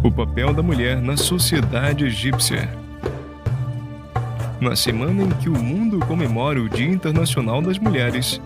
O papel da mulher na sociedade egípcia. Na semana em que o mundo comemora o Dia Internacional das Mulheres,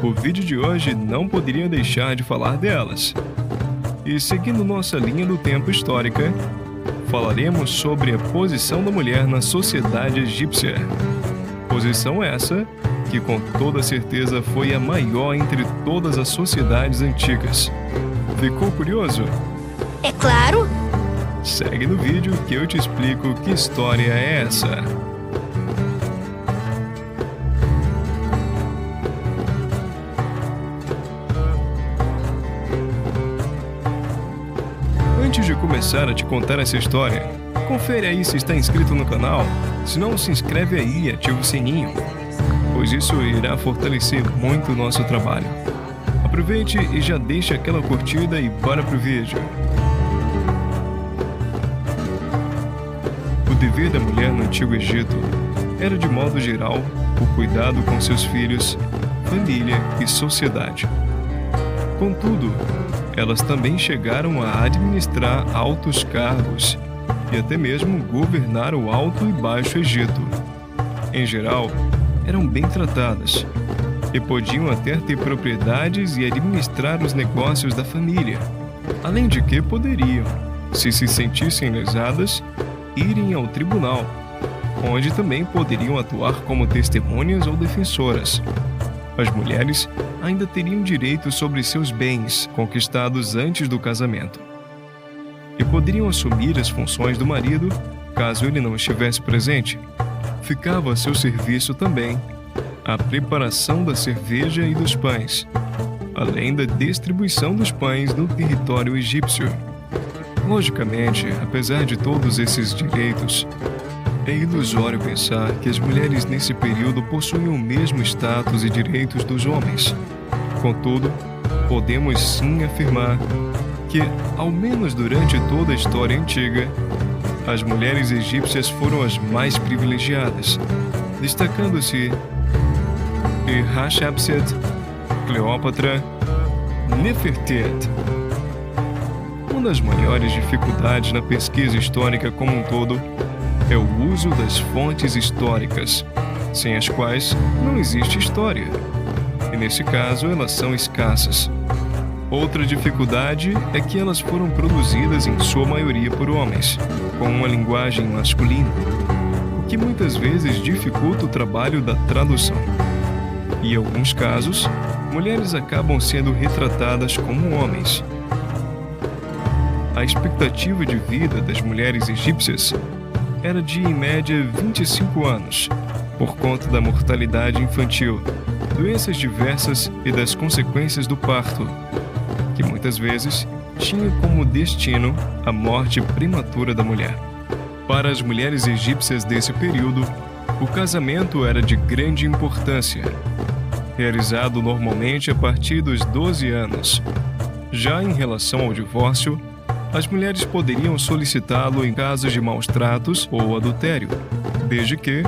o vídeo de hoje não poderia deixar de falar delas. E seguindo nossa linha do tempo histórica, falaremos sobre a posição da mulher na sociedade egípcia. Posição essa que com toda certeza foi a maior entre todas as sociedades antigas. Ficou curioso? É claro! Segue no vídeo que eu te explico que história é essa. Antes de começar a te contar essa história, confere aí se está inscrito no canal. Se não, se inscreve aí e ativa o sininho, pois isso irá fortalecer muito o nosso trabalho. Aproveite e já deixa aquela curtida e bora pro vídeo. O dever da mulher no Antigo Egito era, de modo geral, o cuidado com seus filhos, família e sociedade. Contudo, elas também chegaram a administrar altos cargos e até mesmo governar o Alto e Baixo Egito. Em geral, eram bem tratadas e podiam até ter propriedades e administrar os negócios da família, além de que poderiam, se sentissem lesadas, irem ao tribunal, onde também poderiam atuar como testemunhas ou defensoras. As mulheres ainda teriam direito sobre seus bens conquistados antes do casamento e poderiam assumir as funções do marido caso ele não estivesse presente. Ficava a seu serviço também a preparação da cerveja e dos pães, além da distribuição dos pães no território egípcio. Logicamente, apesar de todos esses direitos, é ilusório pensar que as mulheres nesse período possuíam o mesmo status e direitos dos homens. Contudo, podemos sim afirmar que, ao menos durante toda a história antiga, as mulheres egípcias foram as mais privilegiadas, destacando-se Hatshepsut, Cleópatra, Nefertiti. Uma das maiores dificuldades na pesquisa histórica como um todo é o uso das fontes históricas, sem as quais não existe história, e nesse caso elas são escassas. Outra dificuldade é que elas foram produzidas em sua maioria por homens, com uma linguagem masculina, o que muitas vezes dificulta o trabalho da tradução. E em alguns casos, mulheres acabam sendo retratadas como homens. A expectativa de vida das mulheres egípcias era de, em média, 25 anos, por conta da mortalidade infantil, doenças diversas e das consequências do parto, que muitas vezes tinha como destino a morte prematura da mulher. Para as mulheres egípcias desse período, o casamento era de grande importância, realizado normalmente a partir dos 12 anos. Já em relação ao divórcio, as mulheres poderiam solicitá-lo em casos de maus tratos ou adultério, desde que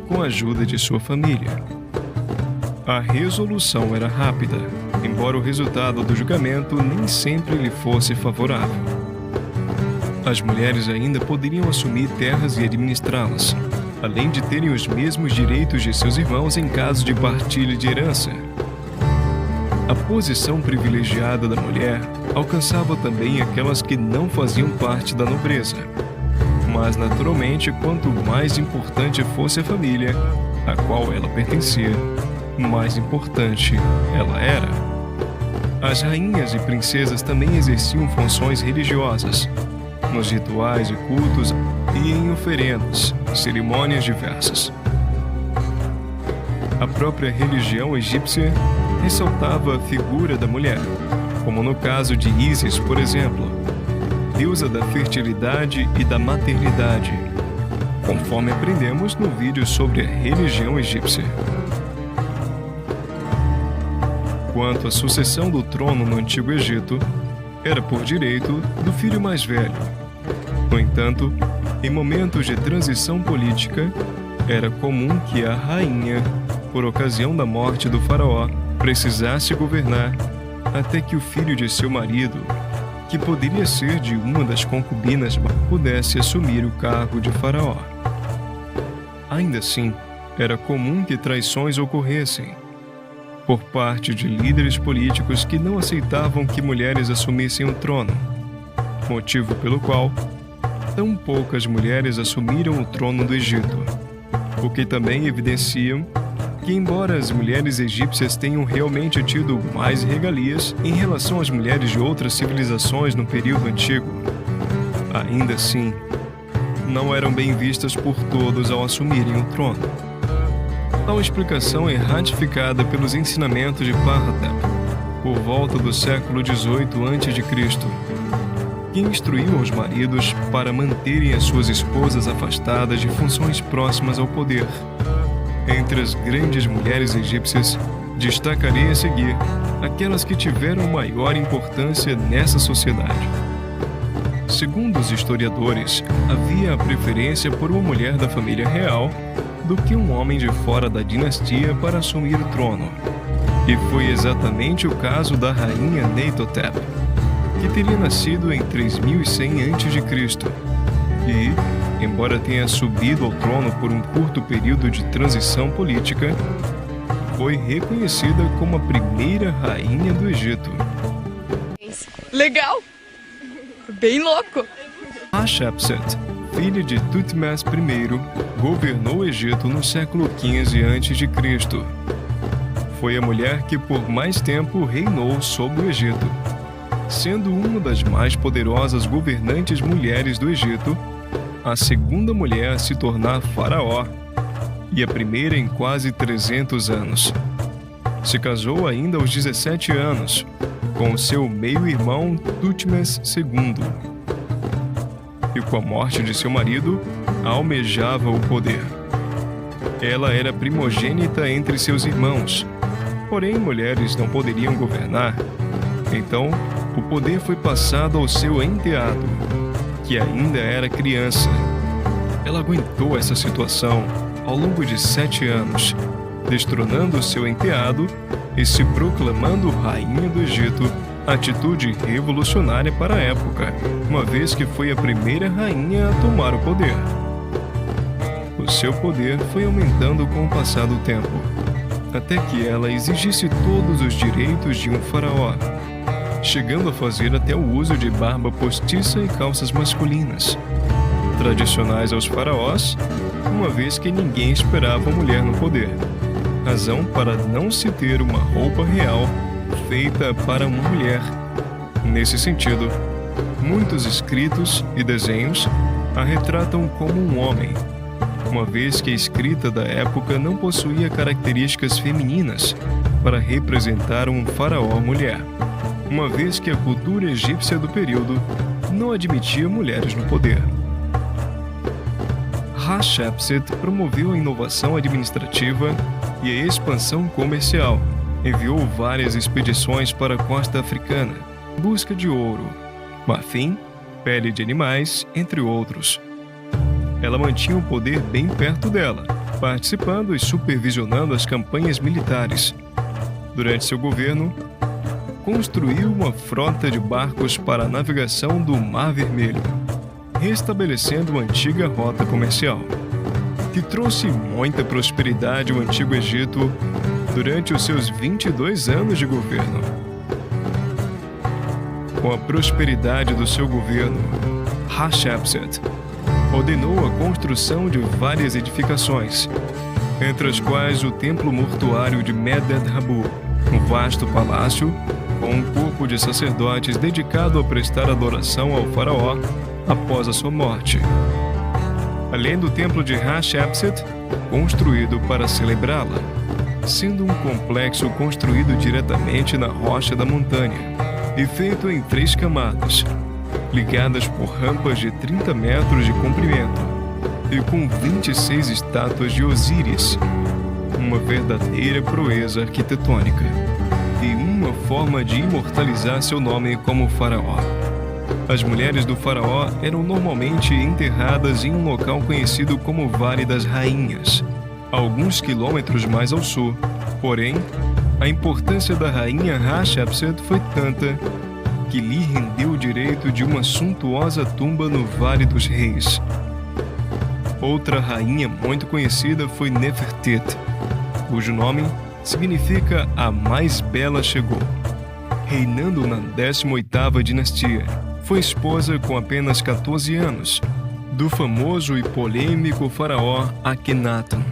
com a ajuda de sua família. A resolução era rápida, embora o resultado do julgamento nem sempre lhe fosse favorável. As mulheres ainda poderiam assumir terras e administrá-las, além de terem os mesmos direitos de seus irmãos em caso de partilha de herança. A posição privilegiada da mulher alcançava também aquelas que não faziam parte da nobreza. Mas, naturalmente, quanto mais importante fosse a família a qual ela pertencia, mais importante ela era. As rainhas e princesas também exerciam funções religiosas, nos rituais e cultos e em oferendas, cerimônias diversas. A própria religião egípcia ressaltava a figura da mulher, como no caso de Ísis, por exemplo, deusa da fertilidade e da maternidade, conforme aprendemos no vídeo sobre a religião egípcia. Quanto à sucessão do trono no Antigo Egito, era por direito do filho mais velho. No entanto, em momentos de transição política, era comum que a rainha, por ocasião da morte do faraó, precisasse governar até que o filho de seu marido, que poderia ser de uma das concubinas, pudesse assumir o cargo de faraó. Ainda assim, era comum que traições ocorressem por parte de líderes políticos que não aceitavam que mulheres assumissem o trono, motivo pelo qual tão poucas mulheres assumiram o trono do Egito, o que também evidenciam que, embora as mulheres egípcias tenham realmente tido mais regalias em relação às mulheres de outras civilizações no período antigo, ainda assim, não eram bem vistas por todos ao assumirem o trono. Tal explicação é ratificada pelos ensinamentos de Parhatep, por volta do século XVIII a.C., que instruiu os maridos para manterem as suas esposas afastadas de funções próximas ao poder. Entre as grandes mulheres egípcias, destacarei a seguir aquelas que tiveram maior importância nessa sociedade. Segundo os historiadores, havia a preferência por uma mulher da família real do que um homem de fora da dinastia para assumir o trono. E foi exatamente o caso da rainha Neitotep, que teria nascido em 3100 a.C. e, embora tenha subido ao trono por um curto período de transição política, foi reconhecida como a primeira rainha do Egito. Legal! Bem louco! Hatshepsut, filha de Tutmés I, governou o Egito no século XV a.C. Foi a mulher que por mais tempo reinou sobre o Egito, sendo uma das mais poderosas governantes mulheres do Egito, a segunda mulher a se tornar faraó e a primeira em quase 300 anos. Se casou ainda aos 17 anos, com seu meio-irmão Tutmés II. E com a morte de seu marido, almejava o poder. Ela era primogênita entre seus irmãos, porém mulheres não poderiam governar. Então, o poder foi passado ao seu enteado, que ainda era criança. Ela aguentou essa situação ao longo de 7 anos, destronando seu enteado e se proclamando rainha do Egito, atitude revolucionária para a época, uma vez que foi a primeira rainha a tomar o poder. O seu poder foi aumentando com o passar do tempo, até que ela exigisse todos os direitos de um faraó, chegando a fazer até o uso de barba postiça e calças masculinas, tradicionais aos faraós, uma vez que ninguém esperava a mulher no poder, razão para não se ter uma roupa real feita para uma mulher. Nesse sentido, muitos escritos e desenhos a retratam como um homem, uma vez que a escrita da época não possuía características femininas para representar um faraó mulher, uma vez que a cultura egípcia do período não admitia mulheres no poder. Hatshepsut promoveu a inovação administrativa e a expansão comercial. Enviou várias expedições para a costa africana, em busca de ouro, marfim, pele de animais, entre outros. Ela mantinha o poder bem perto dela, participando e supervisionando as campanhas militares. Durante seu governo, construiu uma frota de barcos para a navegação do Mar Vermelho, restabelecendo uma antiga rota comercial, que trouxe muita prosperidade ao Antigo Egito durante os seus 22 anos de governo. Com a prosperidade do seu governo, Hatshepsut ordenou a construção de várias edificações, entre as quais o templo mortuário de Meded-Habu, um vasto palácio com um corpo de sacerdotes dedicado a prestar adoração ao faraó após a sua morte, além do templo de Hatshepsut, construído para celebrá-la, sendo um complexo construído diretamente na rocha da montanha e feito em 3 camadas, ligadas por rampas de 30 metros de comprimento e com 26 estátuas de Osíris, uma verdadeira proeza arquitetônica e uma forma de imortalizar seu nome como faraó. As mulheres do faraó eram normalmente enterradas em um local conhecido como Vale das Rainhas, alguns quilômetros mais ao sul. Porém, a importância da rainha Hatshepsut foi tanta que lhe rendeu o direito de uma suntuosa tumba no Vale dos Reis. Outra rainha muito conhecida foi Nefertiti, cujo nome significa a mais bela chegou. Reinando na 18ª dinastia, foi esposa com apenas 14 anos do famoso e polêmico faraó Akhenaton,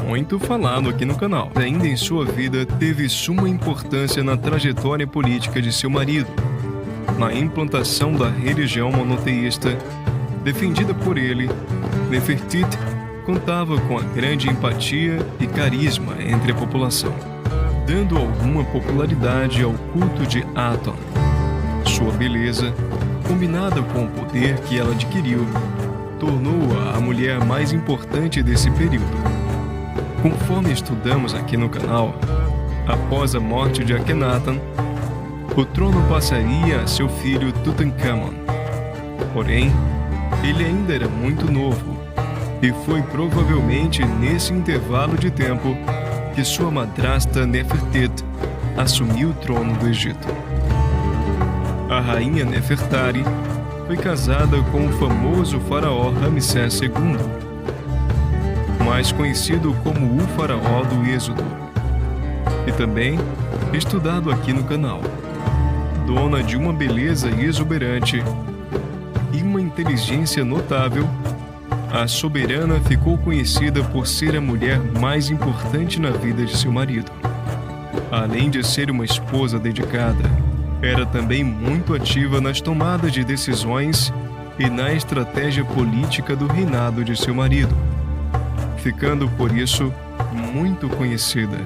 muito falado aqui no canal. Ainda em sua vida, teve suma importância na trajetória política de seu marido, na implantação da religião monoteísta defendida por ele. Nefertiti contava com a grande empatia e carisma entre a população, dando alguma popularidade ao culto de Aton. Sua beleza, combinada com o poder que ela adquiriu, tornou-a a mulher mais importante desse período. Conforme estudamos aqui no canal, após a morte de Akhenaton, o trono passaria a seu filho Tutankhamon. Porém, ele ainda era muito novo, e foi provavelmente nesse intervalo de tempo que sua madrasta Nefertiti assumiu o trono do Egito. A rainha Nefertari foi casada com o famoso faraó Ramsés II, mais conhecido como o faraó do Êxodo, e também estudado aqui no canal. Dona de uma beleza exuberante e uma inteligência notável, a soberana ficou conhecida por ser a mulher mais importante na vida de seu marido. Além de ser uma esposa dedicada, era também muito ativa nas tomadas de decisões e na estratégia política do reinado de seu marido, ficando por isso muito conhecida.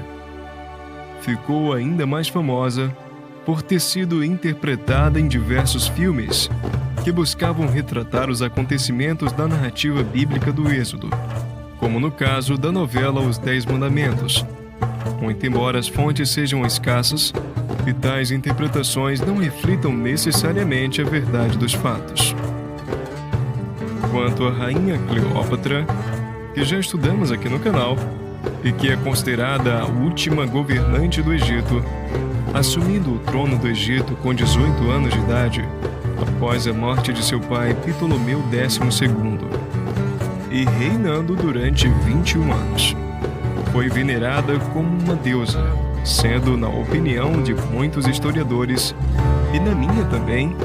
Ficou ainda mais famosa por ter sido interpretada em diversos filmes que buscavam retratar os acontecimentos da narrativa bíblica do Êxodo, como no caso da novela Os 10 Mandamentos. Muito embora as fontes sejam escassas e tais interpretações não reflitam necessariamente a verdade dos fatos. Quanto à rainha Cleópatra, que já estudamos aqui no canal, e que é considerada a última governante do Egito, assumindo o trono do Egito com 18 anos de idade, após a morte de seu pai Ptolomeu II, e reinando durante 21 anos. Foi venerada como uma deusa, sendo, na opinião de muitos historiadores, e na minha também,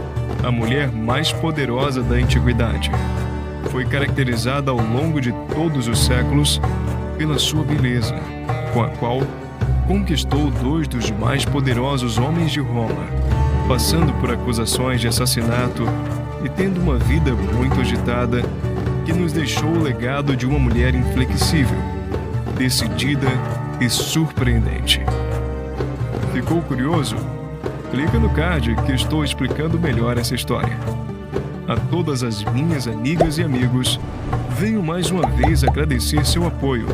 a mulher mais poderosa da antiguidade. Foi caracterizada ao longo de todos os séculos pela sua beleza, com a qual conquistou 2 dos mais poderosos homens de Roma, passando por acusações de assassinato e tendo uma vida muito agitada que nos deixou o legado de uma mulher inflexível, decidida e surpreendente. Ficou curioso? Clica no card que estou explicando melhor essa história. A todas as minhas amigas e amigos, venho mais uma vez agradecer seu apoio.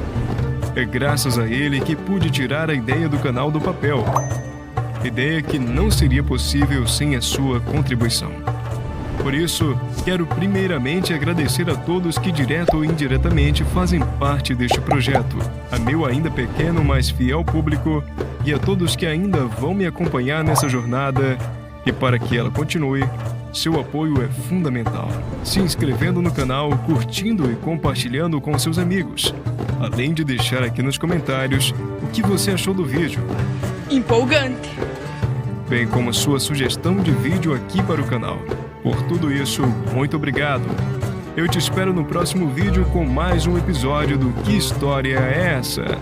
É graças a ele que pude tirar a ideia do canal do papel. Ideia que não seria possível sem a sua contribuição. Por isso, quero primeiramente agradecer a todos que direto ou indiretamente fazem parte deste projeto, a meu ainda pequeno, mas fiel público, e a todos que ainda vão me acompanhar nessa jornada, e para que ela continue, seu apoio é fundamental, se inscrevendo no canal, curtindo e compartilhando com seus amigos, além de deixar aqui nos comentários o que você achou do vídeo. Empolgante! Bem como sua sugestão de vídeo aqui para o canal. Por tudo isso, muito obrigado. Eu te espero no próximo vídeo com mais um episódio do Que História é Essa?